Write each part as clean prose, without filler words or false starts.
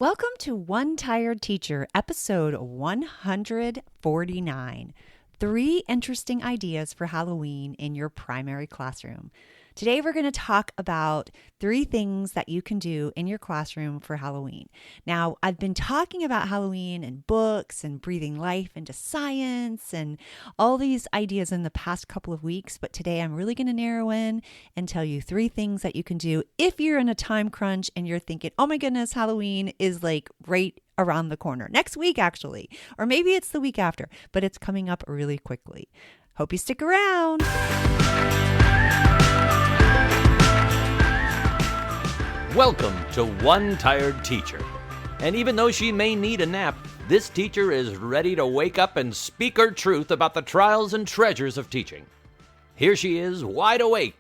Welcome to One Tired Teacher, episode 149. 3 interesting ideas for Halloween in your primary classroom. Today, we're going to talk about 3 things that you can do in your classroom for Halloween. Now, I've been talking about Halloween and books and breathing life into science and all these ideas in the past couple of weeks, but today I'm really going to narrow in and tell you 3 things that you can do if you're in a time crunch and you're thinking, oh my goodness, Halloween is like right around the corner. Next week, actually. Or maybe it's the week after, but it's coming up really quickly. Hope you stick around. Welcome to One Tired Teacher. And even though she may need a nap, this teacher is ready to wake up and speak her truth about the trials and treasures of teaching. Here she is, wide awake.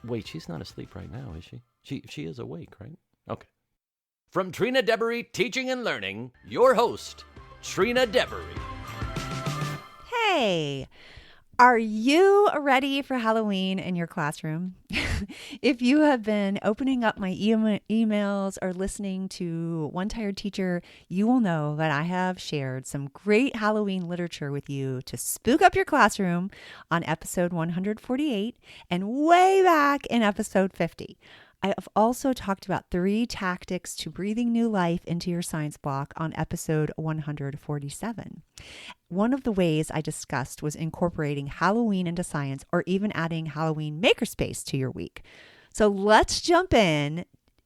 Wait, she's not asleep right now, is she? She is awake, right? Okay. From Trina Debery Teaching and Learning, your host, Trina Debery. Hey, are you ready for Halloween in your classroom? If you have been opening up my emails or listening to One Tired Teacher, you will know that I have shared some great Halloween literature with you to spook up your classroom on episode 148 and way back in episode 50. I have also talked about 3 tactics to breathing new life into your science block on episode 147. One of the ways I discussed was incorporating Halloween into science or even adding Halloween makerspace to your week. So let's jump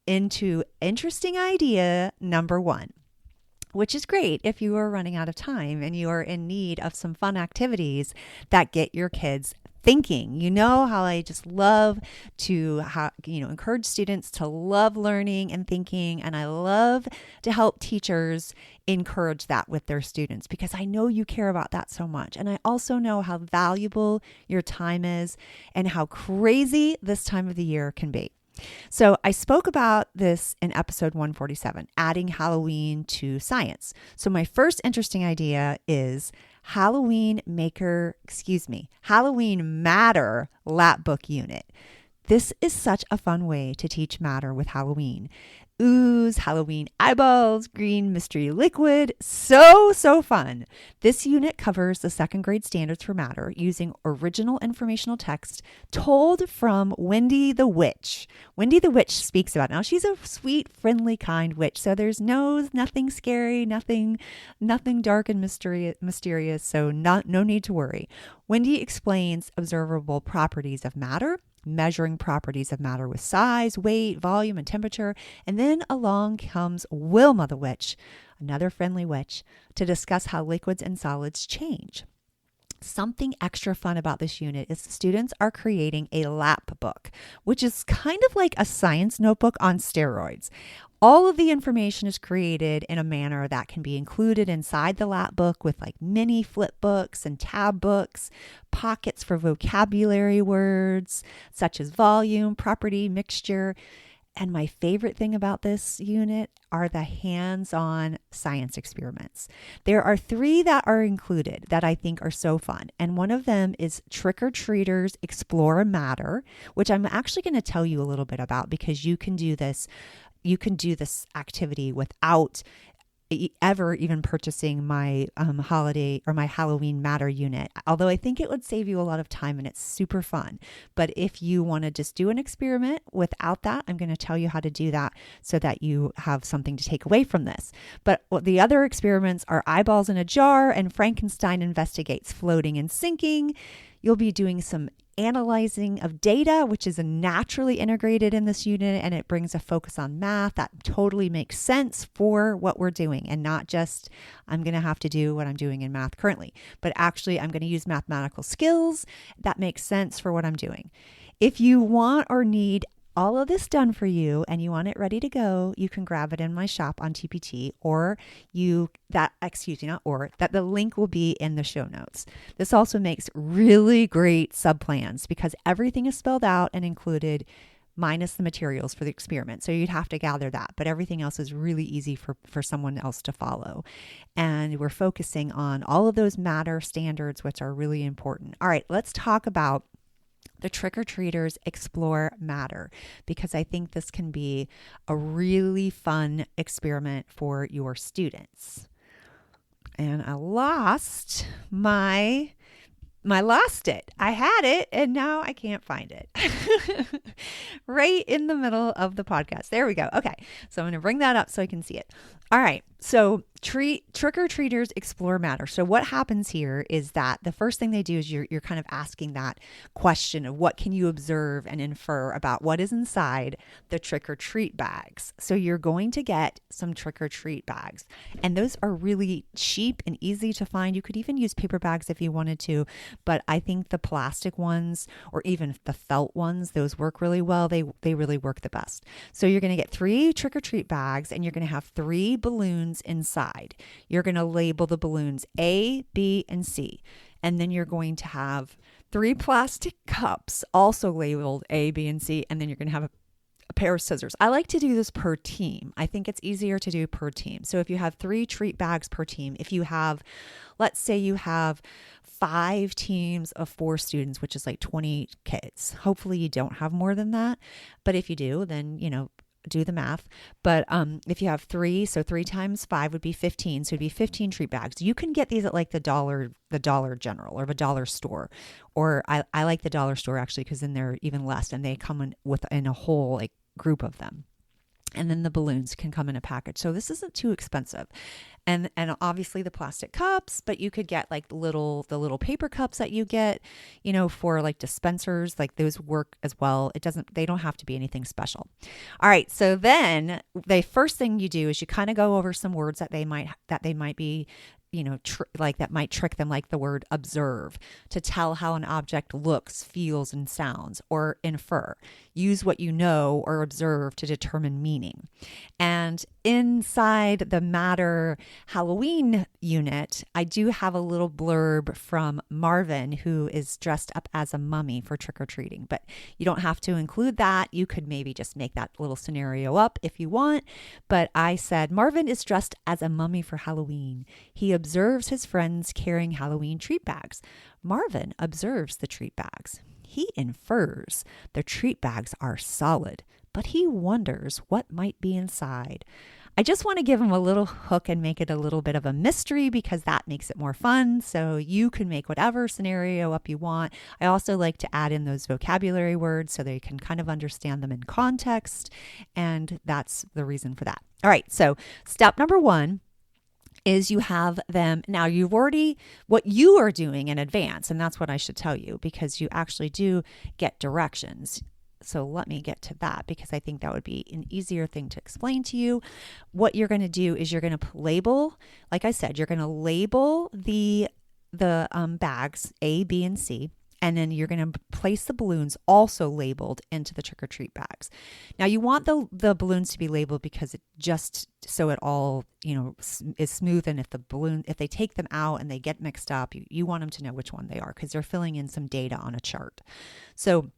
into interesting idea number 1, which is great if you are running out of time and you are in need of some fun activities that get your kids thinking. You know how I just love to encourage students to love learning and thinking, and I love to help teachers encourage that with their students because I know you care about that so much. And I also know how valuable your time is and how crazy this time of the year can be. So I spoke about this in episode 147, adding Halloween to science. So my first interesting idea is Halloween Matter Lapbook unit. This is such a fun way to teach matter with Halloween. Ooze, Halloween eyeballs, green mystery liquid. So fun. This unit covers the 2nd grade standards for matter using original informational text told from Wendy the Witch. Wendy the Witch speaks about it. Now, she's a sweet, friendly, kind witch. So there's nothing scary, nothing dark and mysterious. So no need to worry. Wendy explains observable properties of matter, measuring properties of matter with size, weight, volume, and temperature. And then along comes Wilma the Witch, another friendly witch, to discuss how liquids and solids change. Something extra fun about this unit is the students are creating a lap book, which is kind of like a science notebook on steroids. All of the information is created in a manner that can be included inside the lap book with like mini flip books and tab books, pockets for vocabulary words such as volume, property, mixture. And my favorite thing about this unit are the hands-on science experiments. There are 3 that are included that I think are so fun. And one of them is Trick-or-Treaters Explore Matter, which I'm actually going to tell you a little bit about because you can do this activity without ever even purchasing my holiday or my Halloween Matter unit, although I think it would save you a lot of time and it's super fun. But if you want to just do an experiment without that, I'm going to tell you how to do that so that you have something to take away from this. But the other experiments are Eyeballs in a Jar and Frankenstein Investigates Floating and Sinking. You'll be doing some analyzing of data, which is naturally integrated in this unit, and it brings a focus on math that totally makes sense for what we're doing and not just I'm going to have to do what I'm doing in math currently, but actually I'm going to use mathematical skills that make sense for what I'm doing. If you want or need all of this done for you and you want it ready to go, you can grab it in my shop on TPT that the link will be in the show notes. This also makes really great subplans because everything is spelled out and included minus the materials for the experiment. So you'd have to gather that, but everything else is really easy for someone else to follow. And we're focusing on all of those matter standards, which are really important. All right, let's talk about the trick-or-treaters explore matter, because I think this can be a really fun experiment for your students. And I lost lost it. I had it and now I can't find it. Right in the middle of the podcast. There we go. Okay. So I'm going to bring that up so I can see it. All right. So trick-or-treaters explore matter. So what happens here is that the first thing they do is you're kind of asking that question of what can you observe and infer about what is inside the trick-or-treat bags. So you're going to get some trick-or-treat bags, and those are really cheap and easy to find. You could even use paper bags if you wanted to, but I think the plastic ones or even the felt ones, those work really well. They really work the best. So you're going to get 3 trick-or-treat bags, and you're going to have 3 balloons inside. You're going to label the balloons A, B, and C. And then you're going to have 3 plastic cups also labeled A, B, and C. And then you're going to have a pair of scissors. I like to do this per team. I think it's easier to do per team. So if you have 3 treat bags per team, if you have, let's say you have 5 teams of 4 students, which is like 20 kids. Hopefully you don't have more than that. But if you do, then, do the math. But if you have 3, so 3 times 5 would be 15. So it'd be 15 treat bags. You can get these at like the Dollar General or the dollar store. Or I like the dollar store actually, because then they're even less and they come in a whole like group of them. And then the balloons can come in a package. So this isn't too expensive. And obviously the plastic cups, but you could get like the little paper cups that you get, for like dispensers, like those work as well. They don't have to be anything special. All right. So then the first thing you do is you kind of go over some words that they might be, that might trick them, like the word observe, to tell how an object looks, feels, and sounds, or infer. Use what you know or observe to determine meaning. And inside the Matter Halloween unit, I do have a little blurb from Marvin, who is dressed up as a mummy for trick-or-treating, but you don't have to include that. You could maybe just make that little scenario up if you want. But I said, Marvin is dressed as a mummy for Halloween. He observes his friends carrying Halloween treat bags. Marvin observes the treat bags. He infers the treat bags are solid, but he wonders what might be inside. I just want to give him a little hook and make it a little bit of a mystery, because that makes it more fun. So you can make whatever scenario up you want. I also like to add in those vocabulary words so they can kind of understand them in context. And that's the reason for that. All right. So step number 1 is you have them. Now you've already, what you are doing in advance, and that's what I should tell you, because you actually do get directions. So let me get to that, because I think that would be an easier thing to explain to you. What you're going to do is you're going to label, like I said, you're going to label the bags A, B, and C. And then you're going to place the balloons also labeled into the trick-or-treat bags. Now you want the balloons to be labeled because it just so it all, is smooth. And if they take them out and they get mixed up, you want them to know which one they are, because they're filling in some data on a chart. So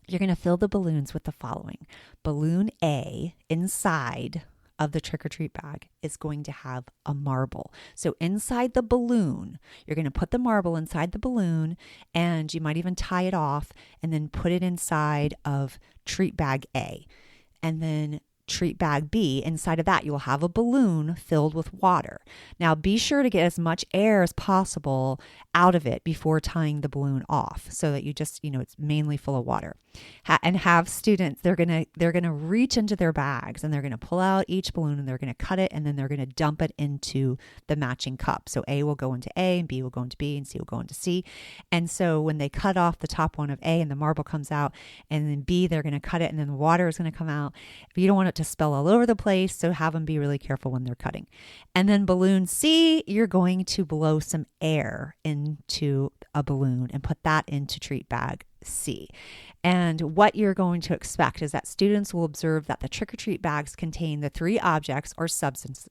you're going to fill the balloons with the following. Balloon A inside of the trick-or-treat bag is going to have a marble. So inside the balloon, you're going to put the marble inside the balloon, and you might even tie it off and then put it inside of treat bag A. And then treat bag B, inside of that, you will have a balloon filled with water. Now, be sure to get as much air as possible out of it before tying the balloon off, so that you just, it's mainly full of water. And have students, they're going to reach into their bags and they're going to pull out each balloon and they're going to cut it, and then they're going to dump it into the matching cup. So A will go into A, and B will go into B, and C will go into C. And so when they cut off the top one of A and the marble comes out, and then B, they're going to cut it, and then the water is going to come out. But you don't want it to spill all over the place, so have them be really careful when they're cutting. And then balloon C, you're going to blow some air into a balloon and put that into treat bag C. And what you're going to expect is that students will observe that the trick-or-treat bags contain the 3 objects or substances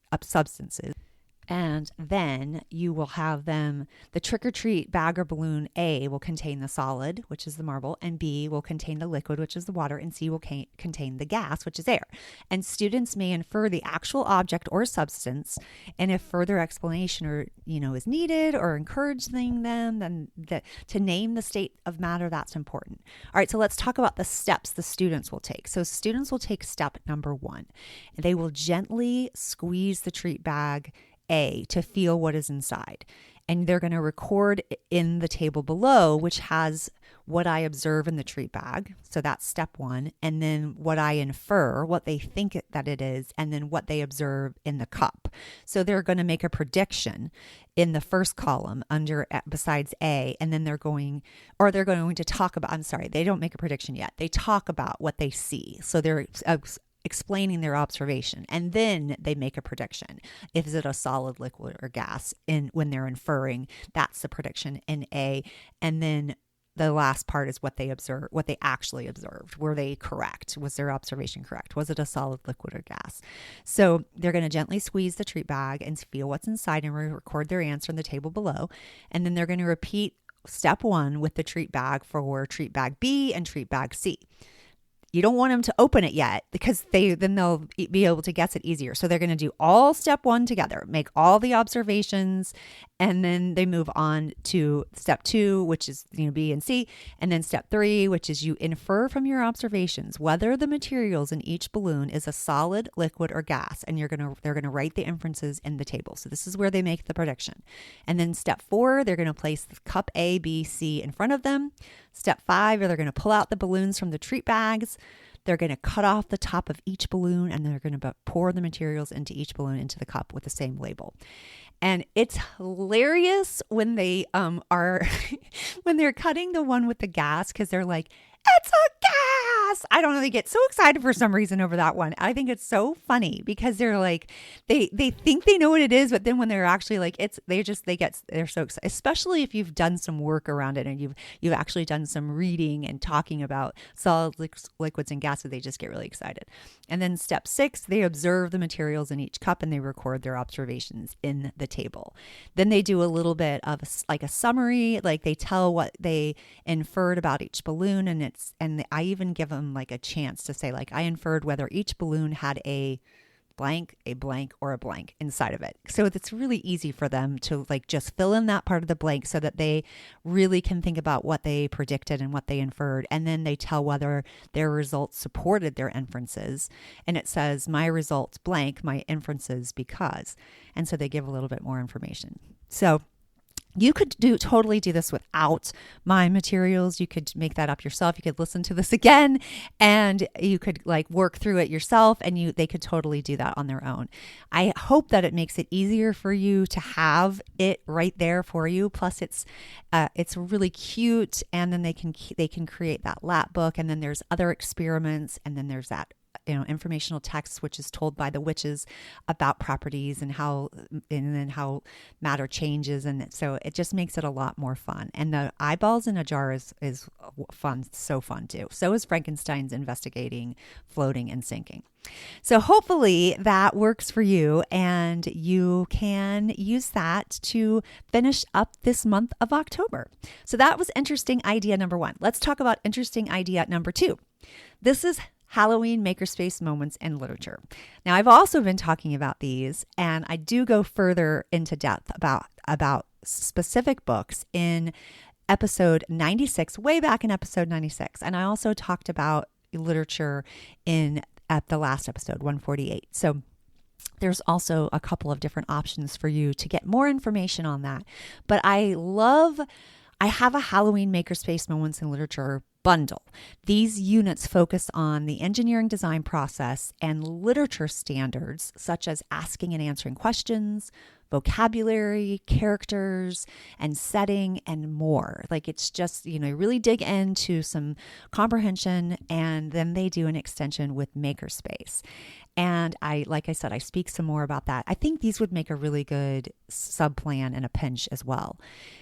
And then you will have them, the trick or treat bag or balloon A will contain the solid, which is the marble, and B will contain the liquid, which is the water, and C will contain the gas, which is air. And students may infer the actual object or substance, and if further explanation or is needed or encouraging them, then to name the state of matter, that's important. All right, so let's talk about the steps the students will take. So students will take step number 1. They will gently squeeze the treat bag A to feel what is inside. And they're going to record in the table below, which has what I observe in the treat bag. So that's step 1. And then what I infer, what they think that it is, and then what they observe in the cup. So they're going to make a prediction in the first column besides A, and then they're going to talk about, I'm sorry, they don't make a prediction yet. They talk about what they see. So they're explaining their observation, and then they make a prediction. Is it a solid, liquid, or gas? When they're inferring, that's the prediction in A. And then the last part is what they observe, what they actually observed. Were they correct? Was their observation correct? Was it a solid, liquid, or gas? So they're going to gently squeeze the treat bag and feel what's inside and record their answer in the table below. And then they're going to repeat step 1 with the treat bag for treat bag B and treat bag C. You don't want them to open it yet because then they'll be able to guess it easier. So they're going to do all step 1 together, make all the observations, and then they move on to step 2, which is B and C, and then step 3, which is you infer from your observations whether the materials in each balloon is a solid, liquid, or gas, and they're going to write the inferences in the table. So this is where they make the prediction. And then step 4, they're going to place the cup A, B, C in front of them. Step 5, they're going to pull out the balloons from the treat bags. They're going to cut off the top of each balloon, and they're going to pour the materials into each balloon into the cup with the same label. And it's hilarious when they are when they're cutting the one with the gas, because they're like, it's a gas. I don't know. They get so excited for some reason over that one. I think it's so funny because they're like, they think they know what it is, but then when they're actually like, they're so excited, especially if you've done some work around it and you've actually done some reading and talking about solids, liquids, and gases. They just get really excited. And then step 6, they observe the materials in each cup and they record their observations in the table. Then they do a little bit of like a summary, like they tell what they inferred about each balloon, and I even give them like a chance to say, like, I inferred whether each balloon had a blank, or a blank inside of it. So it's really easy for them to like just fill in that part of the blank so that they really can think about what they predicted and what they inferred. And then they tell whether their results supported their inferences. And it says, my results blank, my inferences because. And so they give a little bit more information. So you could totally do this without my materials. You could make that up yourself. You could listen to this again and you could like work through it yourself, and they could totally do that on their own. I hope that it makes it easier for you to have it right there for you. Plus it's really cute, and then they can create that lap book, and then there's other experiments, and then there's that informational text, which is told by the witches about properties and then how matter changes. And so it just makes it a lot more fun. And the eyeballs in a jar is fun, so fun too. So is Frankenstein's investigating, floating, and sinking. So hopefully that works for you, and you can use that to finish up this month of October. So that was interesting idea number 1. Let's talk about interesting idea number 2. This is Halloween makerspace moments in literature. Now, I've also been talking about these, and I do go further into depth about specific books in episode 96, way back in episode 96. And I also talked about literature at the last episode, 148. So there's also a couple of different options for you to get more information on that. But I have a Halloween makerspace moments in literature bundle. These units focus on the engineering design process and literature standards, such as asking and answering questions, vocabulary, characters, and setting, and more. Like, it's just, really dig into some comprehension, and then they do an extension with makerspace. And like I said, I speak some more about that. I think these would make a really good sub plan and a pinch as well.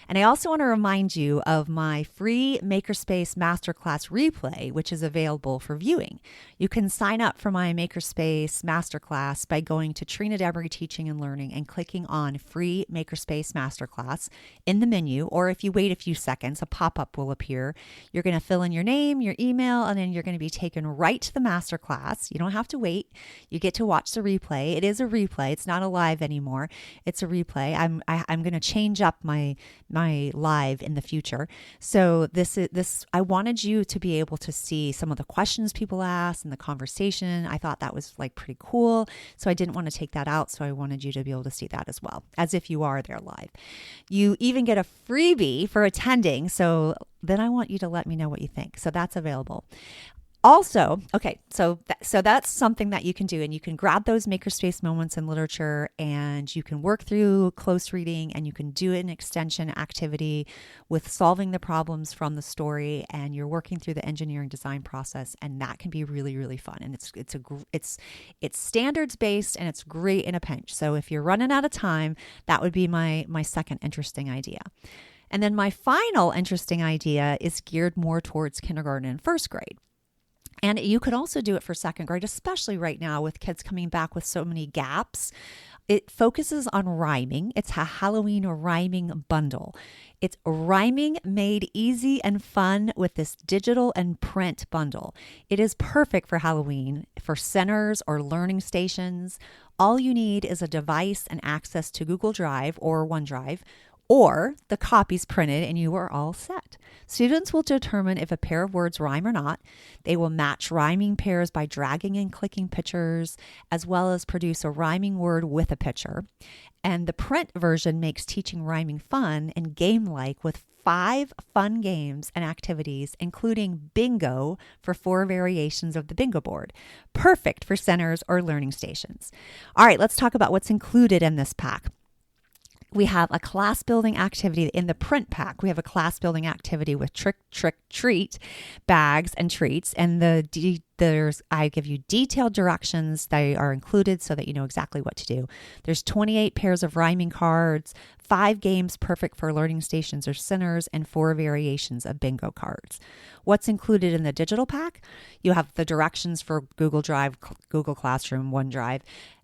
And I also want to remind you of my free Makerspace Masterclass replay, which is available for viewing. You can sign up for my Makerspace Masterclass by going to Trina Demery Teaching and Learning and clicking on Free Makerspace Masterclass in the menu, or if you wait a few seconds, a pop-up will appear. You're going to fill in your name, your email, and then you're going to be taken right to the masterclass. You don't have to wait. You get to watch the replay. It is a replay. It's not a live anymore. It's a replay. I'm going to change up my live in the future. So this I wanted you to be able to see some of the questions people asked and the conversation. I thought that was like pretty cool. So I didn't want to take that out. So I wanted you to be able to see that as well, as if you are there live. You even get a freebie for attending. So then I want you to let me know what you think. So that's available. Also, okay, so that's something that you can do, and you can grab those makerspace moments in literature, and you can work through close reading, and you can do an extension activity with solving the problems from the story, and you're working through the engineering design process, and that can be really, really fun. And it's standards based, and it's great in a pinch. So if you're running out of time, that would be my second interesting idea. And then my final interesting idea is geared more towards kindergarten and first grade. And you could also do it for second grade, especially right now with kids coming back with so many gaps. It focuses on rhyming. It's a Halloween rhyming bundle. It's rhyming made easy and fun with this digital and print bundle. It is perfect for Halloween, for centers or learning stations. All you need is a device and access to Google Drive or OneDrive, or the copies printed, and you are all set. Students will determine if a pair of words rhyme or not. They will match rhyming pairs by dragging and clicking pictures, as well as produce a rhyming word with a picture. And the print version makes teaching rhyming fun and game-like with 5 fun games and activities, including bingo for 4 variations of the bingo board. Perfect for centers or learning stations. All right, let's talk about what's included in this pack. We have a class building activity in the print pack. We have a class building activity with trick, treat bags and treats. And I give you detailed directions that are included so that you know exactly what to do. There's 28 pairs of rhyming cards, 5 games perfect for learning stations or centers, and 4 variations of bingo cards. What's included in the digital pack? You have the directions for Google Drive, Google Classroom, OneDrive.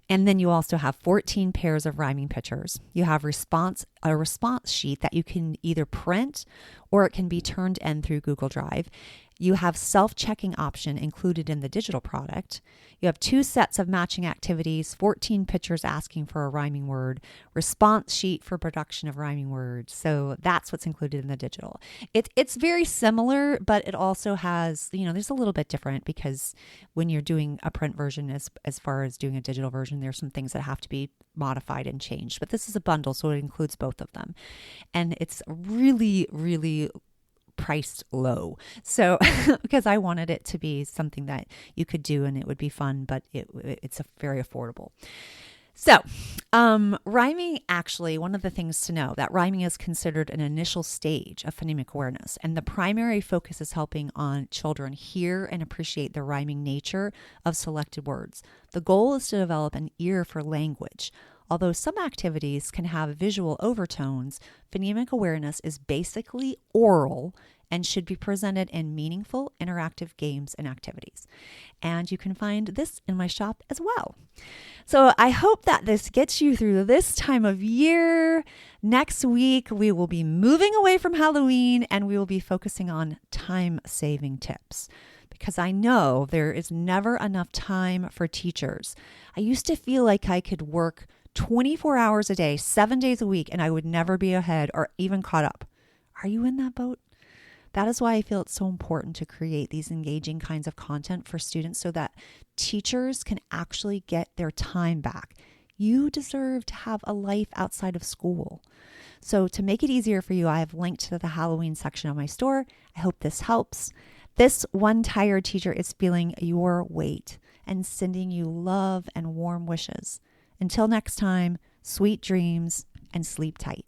And then you also have 14 pairs of rhyming pictures. You have a response sheet that you can either print or it can be turned in through Google Drive. You have self-checking option included in the digital product. You have 2 sets of matching activities, 14 pictures asking for a rhyming word, response sheet for production of rhyming words. So that's what's included in the digital. It's very similar, but it also has, there's a little bit different because when you're doing a print version as far as doing a digital version, there's some things that have to be modified and changed. But this is a bundle, so it includes both of them. And it's really, really priced low. So because I wanted it to be something that you could do and it would be fun, but it's very affordable. So rhyming, actually, one of the things to know that rhyming is considered an initial stage of phonemic awareness, and the primary focus is helping on children hear and appreciate the rhyming nature of selected words. The goal is to develop an ear for language. Although some activities can have visual overtones, phonemic awareness is basically oral and should be presented in meaningful, interactive games and activities. And you can find this in my shop as well. So I hope that this gets you through this time of year. Next week, we will be moving away from Halloween and we will be focusing on time-saving tips, because I know there is never enough time for teachers. I used to feel like I could work 24 hours a day, 7 days a week, and I would never be ahead or even caught up. Are you in that boat? That is why I feel it's so important to create these engaging kinds of content for students so that teachers can actually get their time back. You deserve to have a life outside of school. So to make it easier for you, I have linked to the Halloween section of my store. I hope this helps. This one tired teacher is feeling your weight and sending you love and warm wishes. Until next time, sweet dreams and sleep tight.